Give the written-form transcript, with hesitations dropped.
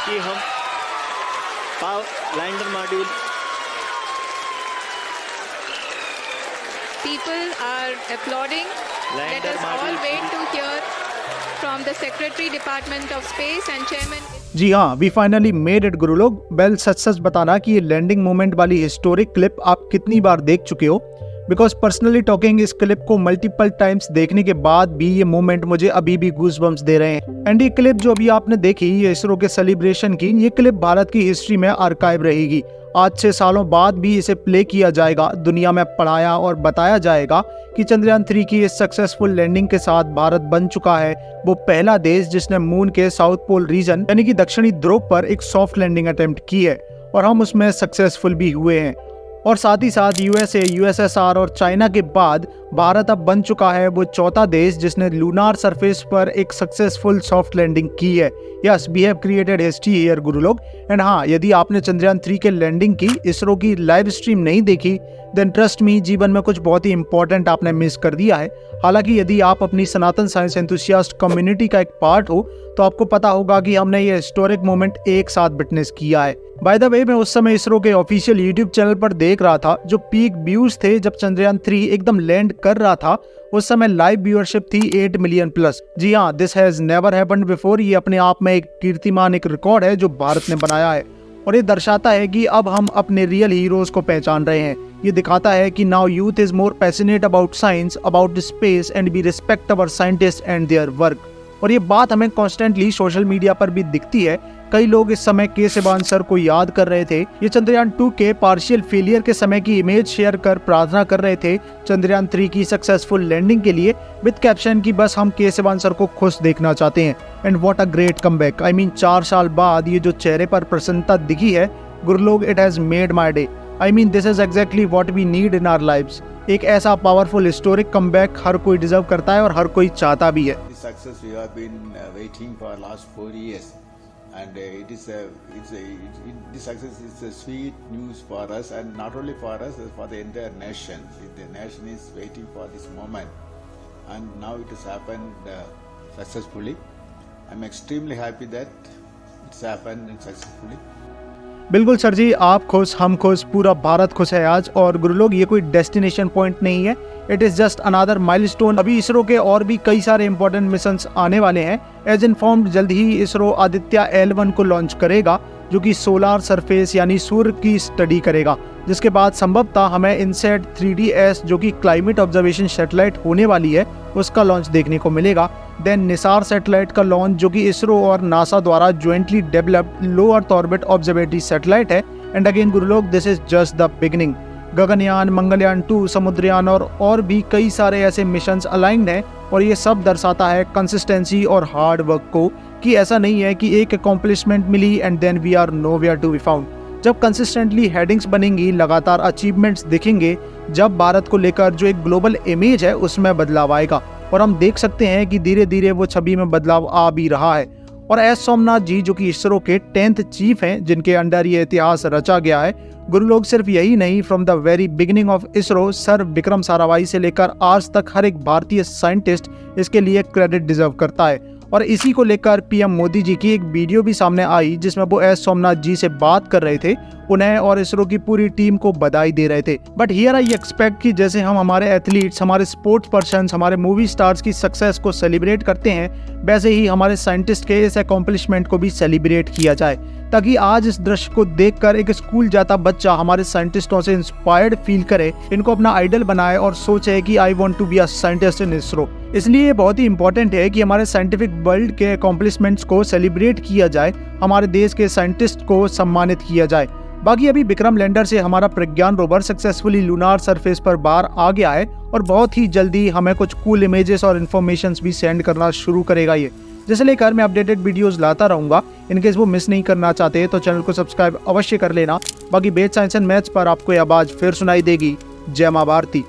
कि हम lander module People are applauding. Let lander us all module wait to hear from the Secretary Department of Space and Chairman. जी हाँ, we finally made it गुरु लोग। Well, सच सच बताना कि ये landing moment वाली historic clip आप कितनी बार देख चुके हो? बिकॉज पर्सनली टॉकिंग, इस क्लिप को मल्टीपल टाइम्स देखने के बाद भी ये मोमेंट मुझे अभी भी गूज़बम्प्स दे रहे हैं। एंड ये क्लिप जो अभी आपने देखी, ये इसरो के सेलिब्रेशन की, ये क्लिप भारत की हिस्ट्री में आर्काइव रहेगी। आज से सालों बाद भी इसे प्ले किया जाएगा, दुनिया में पढ़ाया और बताया जाएगा कि चंद्रयान 3 की इस सक्सेसफुल लैंडिंग के साथ भारत बन चुका है वो पहला देश जिसने मून के साउथ पोल रीजन यानी कि दक्षिणी ध्रुव पर एक सॉफ्ट लैंडिंग अटेम्प्ट की है, और हम उसमें सक्सेसफुल भी हुए हैं। और साथ ही साथ यूएसए, यूएसएसआर और चाइना के बाद भारत अब बन चुका है वो चौथा देश जिसने लूनार सरफेस पर एक सक्सेसफुल सॉफ्ट लैंडिंग की है। Yes, we have created history here गुरु लोग। एंड हाँ, यदि आपने चंद्रयान 3 के लैंडिंग की इसरो की लाइव स्ट्रीम नहीं देखी, देन ट्रस्ट मी, जीवन में कुछ बहुत ही इंपॉर्टेंट आपने मिस कर दिया है। हालांकि यदि आप अपनी सनातन साइंस एंथुसियास्ट कम्युनिटी का एक पार्ट हो तो आपको पता होगा कि हमने ये हिस्टोरिक मोमेंट एक साथ विटनेस किया है। बाय द वे, मैं उस समय इसरो के ऑफिशियल यूट्यूब चैनल पर देख रहा था जो पीक व्यूज थे जब चंद्रयान 3 एकदम लैंड कर रहा था। उस समय लाइव व्यूअरशिप थी 8 मिलियन प्लस। जी हाँ, this has never happened before. ये अपने आप में एक कीर्तिमान, एक रिकॉर्ड है जो भारत ने बनाया है, और ये दर्शाता है कि अब हम अपने रियल हीरोज को पहचान रहे हैं। ये दिखाता है कि now youth is more passionate about science, about space, and we respect our scientist and their work. और ये बात हमें कॉन्स्टेंटली सोशल मीडिया पर भी दिखती है। कई लोग इस समय के सिवान सर को याद कर रहे थे। ये चंद्रयान 2 के पार्शियल फेलियर के समय की इमेज शेयर कर प्रार्थना कर रहे थे चंद्रयान 3 की सक्सेसफुल लैंडिंग के लिए, विद कैप्शन कि बस हम के सिवान सर को खुश देखना चाहते हैं। And what a great comeback. I mean 4 साल बाद ये जो चेहरे पर प्रसन्नता दिखी है गुरु लोग, it has made my day. I mean this is exactly what we need in our lives. एक ऐसा पावरफुल हिस्टोरिक कमबैक हर कोई डिजर्व करता है और हर कोई चाहता भी है। This success we have been waiting for last 4 years, and this success is a sweet news for us, and not only for us, for the entire nation. The nation is waiting for this moment, and now it has happened successfully. I'm extremely happy that it's happened successfully. बिल्कुल sir जी, आप खुश, हम खुश, पूरा भारत खुश है आज। और गुरु लोग, ये कोई डेस्टिनेशन पॉइंट नहीं है, it is just another milestone. अभी इसरो के और भी कई सारे इंपॉर्टेंट मिशंस आने वाले हैं। एज इन्फॉर्म्ड, जल्द ही इसरो आदित्य L1 को लॉन्च करेगा जो कि सोलार सरफेस यानी सूर्य की स्टडी करेगा, जिसके बाद संभवतः हमें इनसेट 3DS जो कि क्लाइमेट ऑब्जर्वेशन सैटेलाइट होने वाली है उसका लॉन्च देखने को मिलेगा। देन निसार सैटेलाइट का लॉन्च जो कि इसरो और नासा द्वारा ज्वाइंटली डेवलप्ड लो अर्थ ऑर्बिट ऑब्जर्वेटरी सैटेलाइट है। एंड अगेन गुरु लोग, this is just the beginning. Gaganyaan, Mangalyaan 2, Samudrayaan और भी कई सारे ऐसे मिशंस अलाइंड हैं, और ये सब दर्शाता है कंसिस्टेंसी और हार्ड वर्क को, कि ऐसा नहीं है कि एक अकॉम्प्लिशमेंट मिली and then we are nowhere to be found. जब कंसिस्टेंटली हेडिंग्स बनेंगी, लगातार अचीवमेंट्स दिखेंगे, जब भारत को लेकर जो एक ग्लोबल इमेज है उसमें बदलाव आएगा, और हम देख सकते हैं कि धीरे धीरे वो छवि में बदलाव आ भी रहा है। और एस सोमनाथ जी जो कि इसरो के 10th चीफ हैं, जिनके अंडर ये इतिहास रचा गया है, गुरु लोग, सिर्फ यही नहीं, from the very beginning of ISRO, sir Vikram Sarabhai से लेकर आज तक हर एक भारतीय साइंटिस्ट इसके लिए क्रेडिट डिजर्व करता है। और इसी को लेकर पीएम मोदी जी की एक वीडियो भी सामने आई जिसमें वो एस सोमनाथ जी से बात कर रहे थे, उन्हें और इसरो की पूरी टीम को बधाई दे रहे थे। बट हियर आई एक्सपेक्ट कि जैसे हम हमारे एथलीट्स, हमारे स्पोर्ट्स पर्सन्स, हमारे मूवी स्टार्स की सक्सेस को सेलिब्रेट करते हैं, वैसे ही हमारे साइंटिस्ट के इस अकॉम्प्लिशमेंट को भी सेलिब्रेट किया जाए, ताकि आज इस दृश्य को देखकर एक स्कूल जाता बच्चा हमारे साइंटिस्टों से इंस्पायर्ड फील करे, इनको अपना आइडल बनाए और सोचे कि I want to be a scientist in ISRO. इसलिए ये बहुत ही इंपॉर्टेंट है कि हमारे साइंटिफिक वर्ल्ड के अकॉम्प्लिशमेंट्स को सेलिब्रेट किया जाए, हमारे देश के साइंटिस्ट को सम्मानित किया जाए। बाकी अभी विक्रम लैंडर से हमारा प्रज्ञान रोवर सक्सेसफुली लूनार सरफेस पर बाहर आ गया है, और बहुत ही जल्दी हमें कुछ कूल इमेजेस और इन्फॉर्मेशंस भी सेंड करना शुरू करेगा ये, जिसे लेकर मैं अपडेटेड वीडियोस लाता रहूंगा। इनकेस वो मिस नहीं करना चाहते तो चैनल को सब्सक्राइब अवश्य कर लेना। बाकी बेस्ट साइंस एंड मैथ्स पर आपको यह आवाज फिर सुनाई देगी। जय मां भारती।